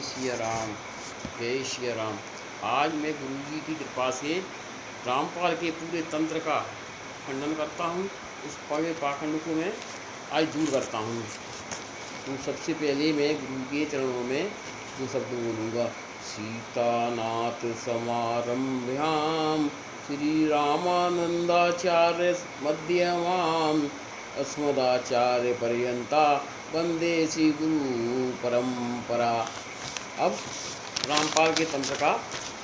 सिया राम, जय सिया राम। आज मैं गुरु जी की कृपा से रामपाल के पूरे तंत्र का खंडन करता हूँ। इस पवे पाखंड को मैं आज दूर करता हूँ। तो सबसे पहले मैं गुरु के चरणों में दो शब्द बोलूँगा। सीतानाथ समारंभ्याम श्री रामानंदाचार्य मध्यमाम अस्मदाचार्य पर्यंता वंदे श्री गुरु परंपरा। अब रामपाल के तंत्र का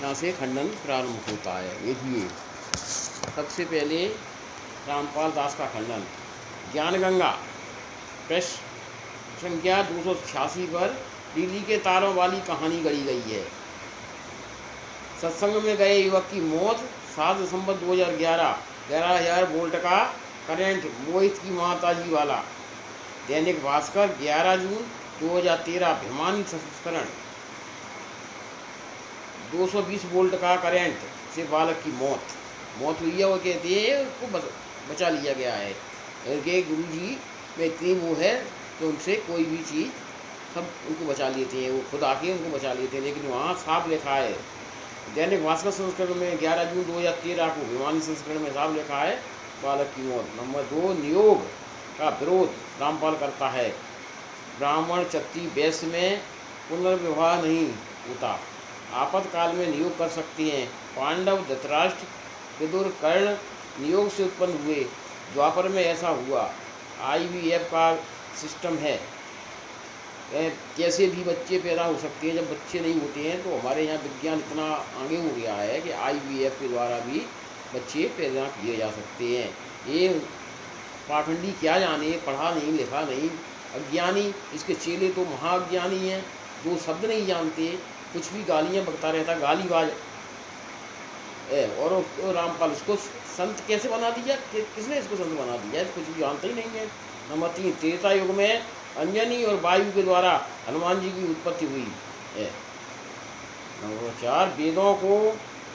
यहाँ से खंडन प्रारंभ होता है। देखिए, सबसे पहले रामपाल दास का खंडन। ज्ञान गंगा पृष्ठ संख्या 286 पर दिल्ली के तारों वाली कहानी गढ़ी गई है। सत्संग में गए युवक की मौत 7 दिसंबर 2011, 11,000 वोल्ट का करंट, मोहित की माताजी वाला। दैनिक भास्कर 11 जून 2013, भिमानी संस्करण, 220 वोल्ट का करंट से बालक की मौत हुई है। वो कहते हैं उसको बचा लिया गया है। उनके गुरु जी में इतनी वो है तो उनसे कोई भी चीज़ सब उनको बचा लेते हैं, वो खुद आके उनको बचा लेते हैं। लेकिन वहाँ साफ लिखा है, दैनिक भास्कर संस्करण में 11 जून 2013 को, भिमानी संस्करण में साफ लिखा है बालक की मौत। नंबर 2, नियोग का विरोध रामपाल करता है। ब्राह्मण क्षत्रिय वैश्य में पुनर्विवाह नहीं होता, आपातकाल में नियोग कर सकते हैं। पांडव, धृतराष्ट्र, विदुर, कर्ण नियोग से उत्पन्न हुए। द्वापर में ऐसा हुआ। IVF का सिस्टम है, कैसे भी बच्चे पैदा हो सकते हैं। जब बच्चे नहीं होते हैं तो हमारे यहाँ विज्ञान इतना आगे हो गया है कि IVF के द्वारा भी बच्चे पैदा किए जा सकते हैं। ये पाखंडी क्या जाने, पढ़ा नहीं लिखा नहीं, अज्ञानी। इसके चेले तो महाअज्ञानी हैं, 2 शब्द नहीं जानते, कुछ भी गालियाँ बकता रहता, गालीबाज। और रामपाल इसको संत कैसे बना दिया, किसने इसको संत बना दिया, कुछ भी जानता ही नहीं है। नंबर 3, त्रेता युग में अंजनी और वायु के द्वारा हनुमान जी की उत्पत्ति हुई है। नंबर 4, वेदों को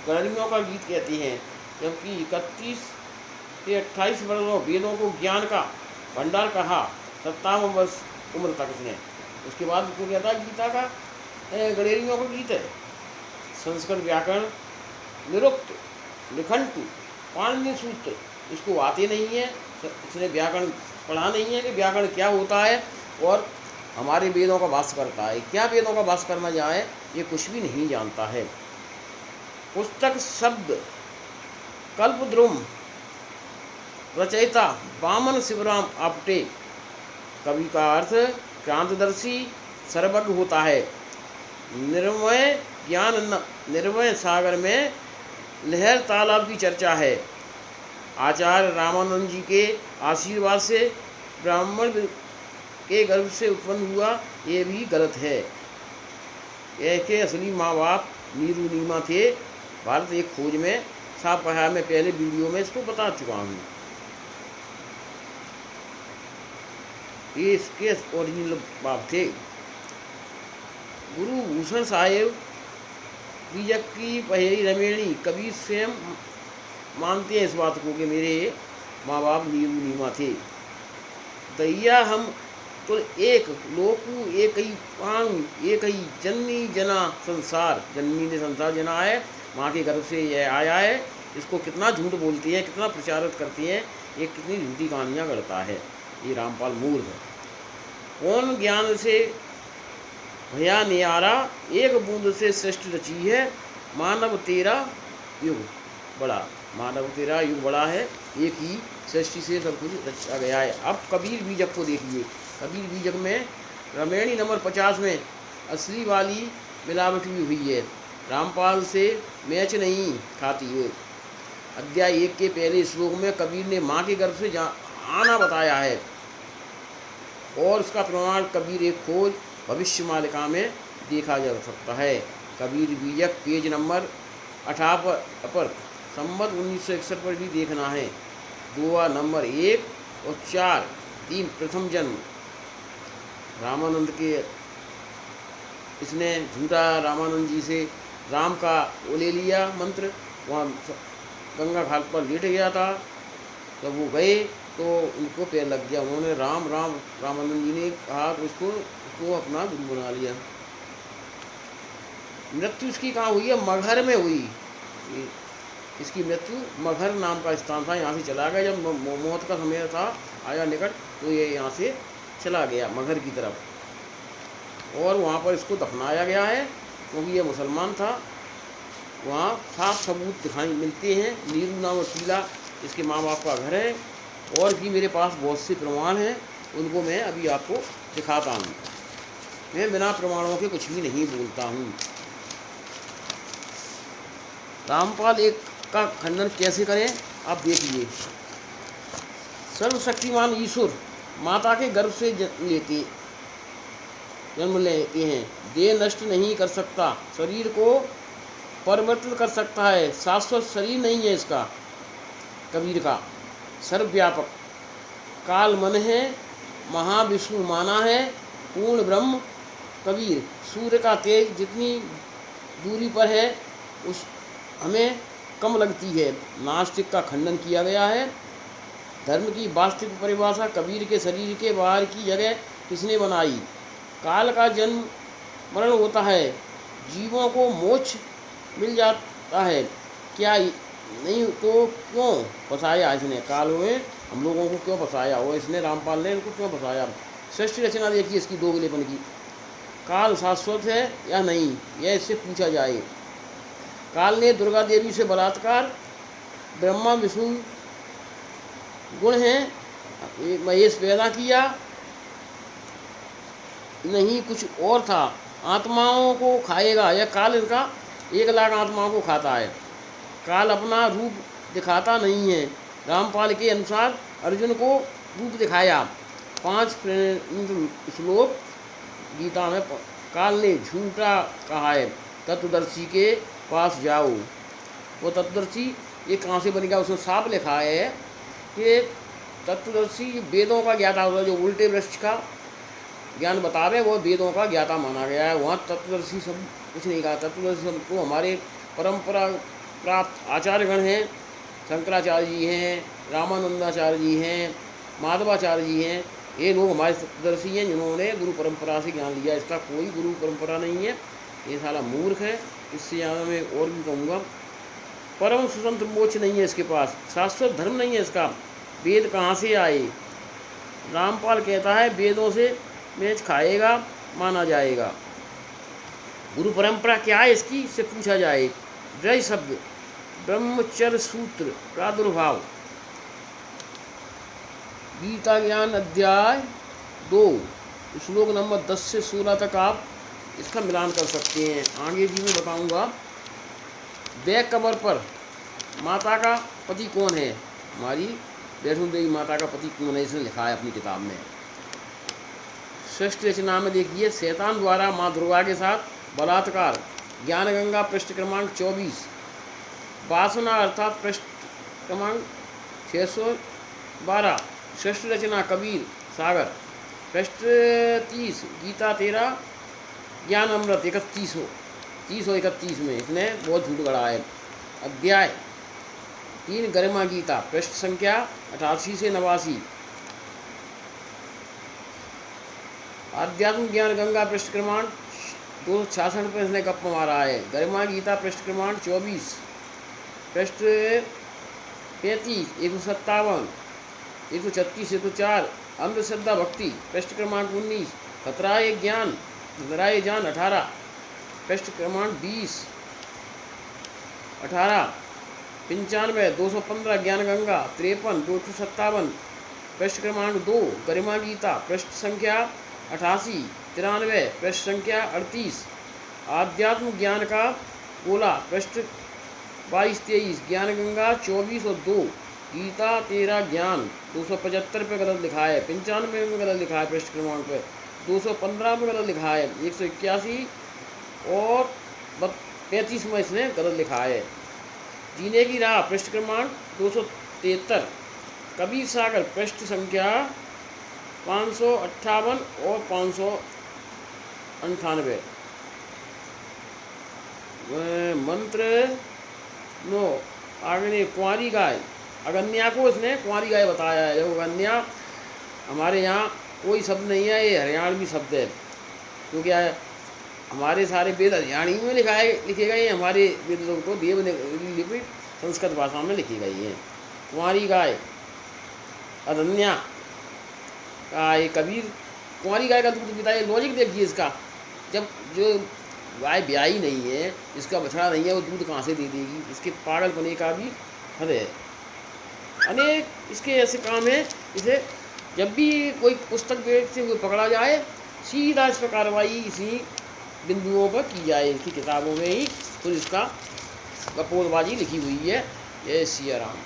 गणियों का गीत कहते हैं, जबकि 31 से 28 वर्षों वेदों को ज्ञान का भंडार कहा। 57 वर्ष उम्र तक इसने, उसके बाद उसको कहता गीता का गणेरियों का गीत है। संस्कृत व्याकरण निरुक्त, निखंटु, पाणिनि सूत्र इसको आते नहीं है, इसने व्याकरण पढ़ा नहीं है कि व्याकरण क्या होता है और हमारे वेदों का भाष्य करता है। क्या वेदों का भाष्य करना जाए ये कुछ भी नहीं जानता है। पुस्तक शब्द कल्पद्रुम रचयिता वामन शिवराम आपटे। कवि का अर्थ क्रांतदर्शी, सर्वज्ञ होता है। निर्मय ज्ञान निर्मय सागर में लहर तालाब की चर्चा है। आचार्य रामानंद जी के आशीर्वाद से ब्राह्मण के गर्भ से उत्पन्न हुआ, ये भी गलत है। के असली माँ बाप नीरू नीमा थे। भारत एक खोज में साफ कहा, मैं पहले वीडियो में इसको बता चुका हूँ। ये इसके ओरिजिनल बाप थे। गुरु भूषण साहेब बीजक की पहेली रमेणी। कबीर स्वयं मानते हैं इस बात को कि मेरे माँ बाप नीरू नीमा थे। दैया हम तो एक लोकु एक ही पांग, एक ही जननी जना संसार। जननी ने संसार जना है, माँ के गर्भ से यह आया है। इसको कितना झूठ बोलती हैं, कितना प्रचारित करती हैं, ये कितनी झूठी कहानियाँ गढ़ता है ये रामपाल मूर्ख है। कौन ज्ञान से भया नियारा, एक बूंद से सृष्टि रची है। मानव तेरा युग बड़ा, मानव तेरा युग बड़ा है, एक ही सृष्टि से सब कुछ रचा गया है। अब कबीर बीजक को देखिए। कबीर बीजक में रमेणी नंबर 50 में असली वाली मिलावट भी हुई है। रामपाल से मैच नहीं खाती हुए। अध्याय 1 के पहले श्लोक में कबीर ने माँ के गर्भ से आना बताया है और उसका प्रमाण कबीर एक खोज भविष्य मालिका में देखा जा सकता है। कबीर बीजक पेज नंबर 18 पर संवत 1961 पर भी देखना है। दुआ नंबर 1 और 4, 3 प्रथम जन्म रामानंद के। इसने झूठा रामानंद जी से राम का वो ले लिया मंत्र, वहाँ गंगा घाट पर लेट गया था। जब वो गए तो उनको पैर लग गया, उन्होंने राम राम, रामानंद जी ने कहा तो उसको अपना गुरु बना लिया। मृत्यु इसकी कहाँ हुई है? मगहर में हुई। इसकी मृत्यु मगहर नाम का स्थान था, यहाँ से चला गया। जब मौत का समय था आया निकट, तो ये यहाँ से चला गया मगहर की तरफ, और वहाँ पर इसको दफनाया गया है, क्योंकि ये मुसलमान था। वहाँ साफ सबूत दिखाई मिलते हैं। नीरू नाम टीला इसके माँ बाप का घर है, और भी मेरे पास बहुत से प्रमाण हैं, उनको मैं अभी आपको दिखाता हूँ। मैं बिना प्रमाणों के कुछ भी नहीं बोलता हूँ। रामपाल एक का खंडन कैसे करें आप देखिए। सर्वशक्तिमान ईश्वर माता के गर्भ से जन्म लेते हैं। देह नष्ट नहीं कर सकता, शरीर को परिवर्तित कर सकता है। शाश्वत शरीर नहीं है इसका, कबीर का। सर्वव्यापक काल मन है, महाविष्णु माना है, पूर्ण ब्रह्म कबीर। सूर्य का तेज जितनी दूरी पर है उस हमें कम लगती है। नास्तिक का खंडन किया गया है। धर्म की वास्तविक परिभाषा कबीर के शरीर के बाहर की जगह किसने बनाई? काल का जन्म मरण होता है, जीवों को मोक्ष मिल जाता है, क्या नहीं तो क्यों फंसाया इसने? काल में हम लोगों को क्यों फंसाया हो इसने? रामपाल ने इनको क्यों फंसाया? सृष्टि रचना देखिए इसकी दोगलेपन की। काल शाश्वत है या नहीं, यह इससे पूछा जाए। काल ने दुर्गा देवी से बलात्कार, ब्रह्मा विष्णु गुण हैं महेश पैदा किया, नहीं कुछ और था। आत्माओं को खाएगा, यह काल इनका 1,00,000 आत्माओं को खाता है। काल अपना रूप दिखाता नहीं है। रामपाल के अनुसार अर्जुन को रूप दिखाया। 5 श्लोक गीता में काल ने झूठा कहा है। तत्वदर्शी के पास जाओ। वो तत्वदर्शी ये कहाँ से बन गया? उसने साफ लिखा है कि तत्वदर्शी वेदों का ज्ञाता होता है, जो उल्टे वृक्ष का ज्ञान बतावे वो वेदों का ज्ञाता माना गया है। वहाँ तत्वदर्शी सब कुछ नहीं कहा। तत्वदर्शी सब तो हमारे परंपरा प्राप्त आचार्यगण हैं। शंकराचार्य जी हैं, रामानंदाचार्य जी हैं, माधवाचार्य जी हैं। ये लोग हमारे तत्वदर्शी हैं जिन्होंने गुरु परंपरा से ज्ञान लिया। इसका कोई गुरु परंपरा नहीं है, ये साला मूर्ख है। इससे ज़्यादा मैं और भी कहूँगा। परम स्वतंत्र मोक्ष नहीं है इसके पास, शाश्वत धर्म नहीं है इसका। वेद कहाँ से आए? रामपाल कहता है वेदों से मेच खाएगा, माना जाएगा। गुरु परंपरा क्या है इसकी, इससे पूछा जाए। जय शब्द ब्रह्मचर्य सूत्र प्रादुर्भाव, गीता ज्ञान अध्याय 2 श्लोक नंबर 10 से 16 तक आप इसका मिलान कर सकते हैं। आगे भी मैं बताऊंगा। बैक कवर पर माता का पति कौन है? हमारी वैष्णो देवी माता का पति कौन है, इसने लिखा है अपनी किताब में। सृष्टि रचना में देखिए, शैतान द्वारा माँ दुर्गा के साथ बलात्कार, ज्ञान गंगा पृष्ठ क्रमांक 24। वासना अर्थात पृष्ठ क्रमांक 612। सृष्टि रचना कबीर सागर पृष्ठ 30। गीता 13। ज्ञान अमृत 31 में इसने बहुत झूठ गढ़ा है। अध्याय 3 गरिमा गीता पृष्ठ संख्या 88 से 89। आध्यात्म ज्ञान गंगा पृष्ठ क्रमांक 266 पर इसने गप मारा है। गरिमा गीता पृष्ठ क्रमांक 24, पृष्ठ 35, 157, 136, 104। अंधश्रद्धा भक्ति पृष्ठ क्रमांक 19। खतराए ज्ञान खतराए जान 18, पृष्ठ क्रमांक 20, 18। 95, 215 ज्ञान गंगा 53, 257, पृष्ठ क्रमांक 2। गरिमा गीता पृष्ठ संख्या 88, 93, पृष्ठ संख्या 38। आध्यात्म ज्ञान का गोला पृष्ठ 22-23। ज्ञान गंगा 24 और 2। गीता 13 ज्ञान 275 पे गलत लिखा है, 95 में गलत लिखा है, पृष्ठ क्रमांक पे 215 में गलत लिखा है, 181 और 35 में इसने गलत लिखा है। जीने की राह पृष्ठ क्रमांक 273। कबीर सागर पृष्ठ संख्या 558 और 598। मंत्र 9। आगे कुंवारी गाय, अगन्या को इसने कुंवारी गाय बताया है। जो अगन्या हमारे यहाँ कोई शब्द नहीं है, ये हरियाणवी शब्द है। तो क्या है, हमारे सारे वेद हरियाणी में लिखे गए हैं, हमारे वेदों को देवलिपि संस्कृत भाषा में लिखी गई हैं। कुंवारी गाय अदन्या गाय कबीर, कुंवारी गाय का दूध पिता है। लॉजिक देखिए इसका, जब जो गाय ब्याही नहीं है, इसका बछड़ा नहीं है, वो दूध कहाँ से दे देगी? इसके पागलपने का भी हद है। अनेक इसके ऐसे काम हैं, इसे जब भी कोई पुस्तक बेचते हुए पकड़ा जाए, सीधा इस पर कार्रवाई इसी बिंदुओं पर की जाए। इसकी किताबों में ही तो इसका गपोलबाजी लिखी हुई है। जय सिया राम।